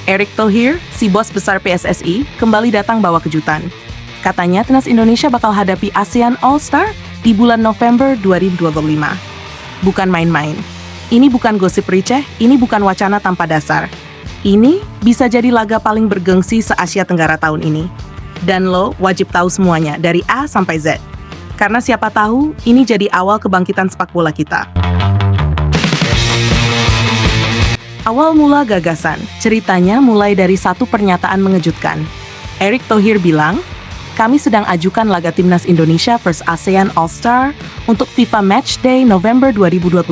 Erick Thohir, si bos besar PSSI, kembali datang bawa kejutan. Katanya timnas Indonesia bakal hadapi ASEAN All-Star di bulan November 2025. Bukan main-main. Ini bukan gosip receh, ini bukan wacana tanpa dasar. Ini bisa jadi laga paling bergengsi se-Asia Tenggara tahun ini. Dan lo wajib tahu semuanya, dari A sampai Z. Karena siapa tahu, ini jadi awal kebangkitan sepak bola kita. Awal mula gagasan, ceritanya mulai dari satu pernyataan mengejutkan. Erick Thohir bilang, kami sedang ajukan laga timnas Indonesia vs ASEAN All-Star untuk FIFA Matchday November 2025.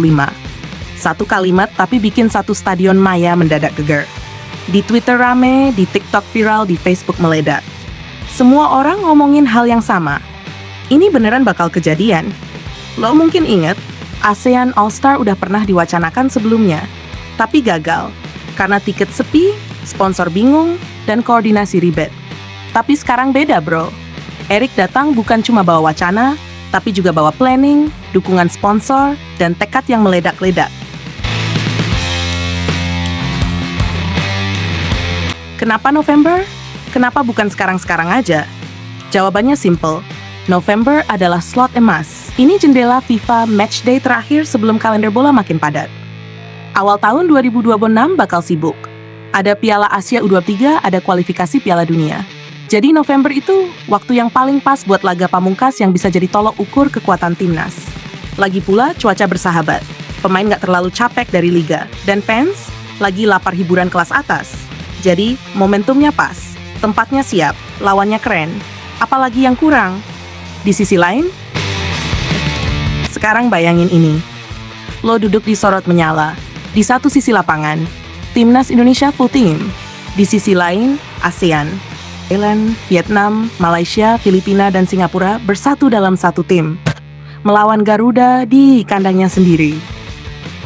Satu kalimat tapi bikin satu stadion maya mendadak geger. Di Twitter rame, di TikTok viral, di Facebook meledak. Semua orang ngomongin hal yang sama. Ini beneran bakal kejadian. Lo mungkin inget, ASEAN All-Star udah pernah diwacanakan sebelumnya. Tapi gagal, karena tiket sepi, sponsor bingung, dan koordinasi ribet. Tapi sekarang beda bro. Erick datang bukan cuma bawa wacana, tapi juga bawa planning, dukungan sponsor, dan tekad yang meledak-ledak. Kenapa November? Kenapa bukan sekarang-sekarang aja? Jawabannya simple. November adalah slot emas. Ini jendela FIFA Matchday terakhir sebelum kalender bola makin padat. Awal tahun 2026 bakal sibuk. Ada Piala Asia U23, ada kualifikasi Piala Dunia. Jadi November itu waktu yang paling pas buat laga pamungkas yang bisa jadi tolok ukur kekuatan timnas. Lagi pula cuaca bersahabat. Pemain nggak terlalu capek dari liga. Dan fans lagi lapar hiburan kelas atas. Jadi momentumnya pas. Tempatnya siap, lawannya keren. Apalagi yang kurang? Di sisi lain, sekarang bayangin ini. Lo duduk di sorot menyala. Di satu sisi lapangan, timnas Indonesia full team. Di sisi lain, ASEAN, Thailand, Vietnam, Malaysia, Filipina, dan Singapura bersatu dalam satu tim. Melawan Garuda di kandangnya sendiri.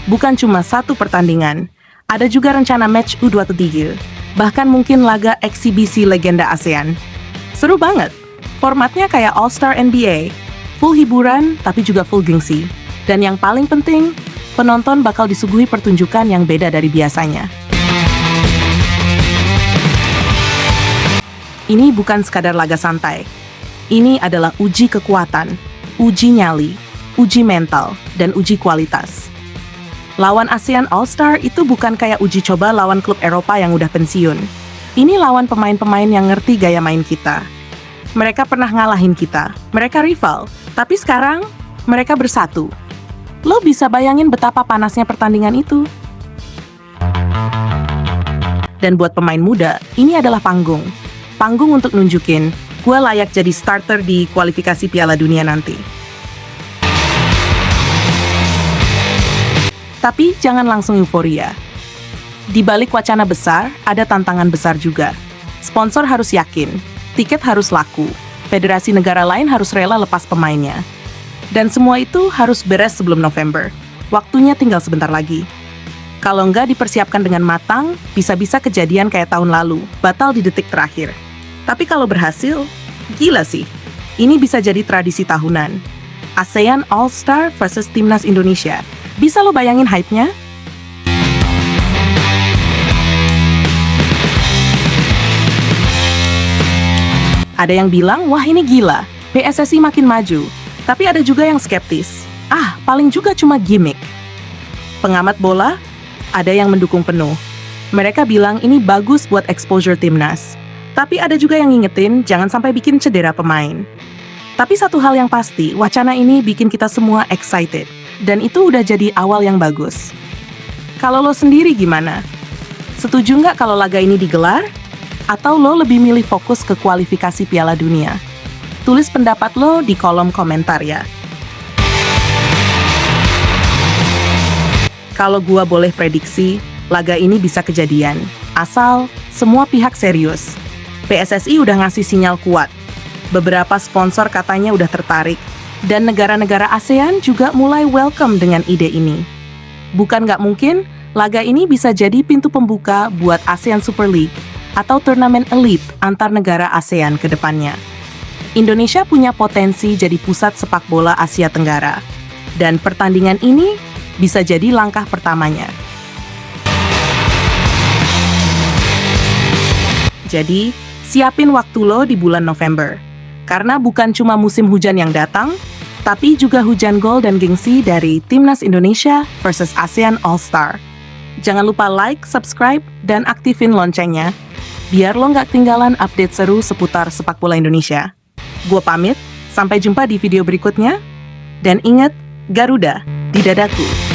Bukan cuma satu pertandingan, ada juga rencana match U23. Bahkan mungkin laga eksibisi legenda ASEAN. Seru banget. Formatnya kayak All-Star NBA. Full hiburan, tapi juga full gengsi. Dan yang paling penting, penonton bakal disuguhi pertunjukan yang beda dari biasanya. Ini bukan sekadar laga santai. Ini adalah uji kekuatan, uji nyali, uji mental, dan uji kualitas. Lawan ASEAN All-Star itu bukan kayak uji coba lawan klub Eropa yang udah pensiun. Ini lawan pemain-pemain yang ngerti gaya main kita. Mereka pernah ngalahin kita, mereka rival, tapi sekarang mereka bersatu. Lo bisa bayangin betapa panasnya pertandingan itu. Dan buat pemain muda, ini adalah panggung. Panggung untuk nunjukin, gue layak jadi starter di kualifikasi Piala Dunia nanti. Tapi jangan langsung euforia. Di balik wacana besar, ada tantangan besar juga. Sponsor harus yakin, tiket harus laku, federasi negara lain harus rela lepas pemainnya. Dan semua itu harus beres sebelum November. Waktunya tinggal sebentar lagi. Kalau nggak dipersiapkan dengan matang, bisa-bisa kejadian kayak tahun lalu, batal di detik terakhir. Tapi kalau berhasil, gila sih. Ini bisa jadi tradisi tahunan. ASEAN All-Star versus Timnas Indonesia. Bisa lo bayangin hype-nya? Ada yang bilang, wah ini gila, PSSI makin maju. Tapi ada juga yang skeptis. Paling juga cuma gimmick. Pengamat bola, ada yang mendukung penuh. Mereka bilang ini bagus buat exposure timnas. Tapi ada juga yang ngingetin, jangan sampai bikin cedera pemain. Tapi satu hal yang pasti, wacana ini bikin kita semua excited. Dan itu udah jadi awal yang bagus. Kalau lo sendiri gimana? Setuju nggak kalau laga ini digelar? Atau lo lebih milih fokus ke kualifikasi Piala Dunia? Tulis pendapat lo di kolom komentar ya. Kalau gua boleh prediksi, laga ini bisa kejadian. Asal semua pihak serius. PSSI udah ngasih sinyal kuat. Beberapa sponsor katanya udah tertarik. Dan negara-negara ASEAN juga mulai welcome dengan ide ini. Bukan nggak mungkin, laga ini bisa jadi pintu pembuka buat ASEAN Super League atau turnamen elite antar negara ASEAN ke depannya. Indonesia punya potensi jadi pusat sepak bola Asia Tenggara. Dan pertandingan ini bisa jadi langkah pertamanya. Jadi, siapin waktu lo di bulan November. Karena bukan cuma musim hujan yang datang, tapi juga hujan gol dan gengsi dari Timnas Indonesia versus ASEAN All-Star. Jangan lupa like, subscribe, dan aktifin loncengnya, biar lo nggak ketinggalan update seru seputar sepak bola Indonesia. Gua pamit, sampai jumpa di video berikutnya. Dan ingat, Garuda di dadaku.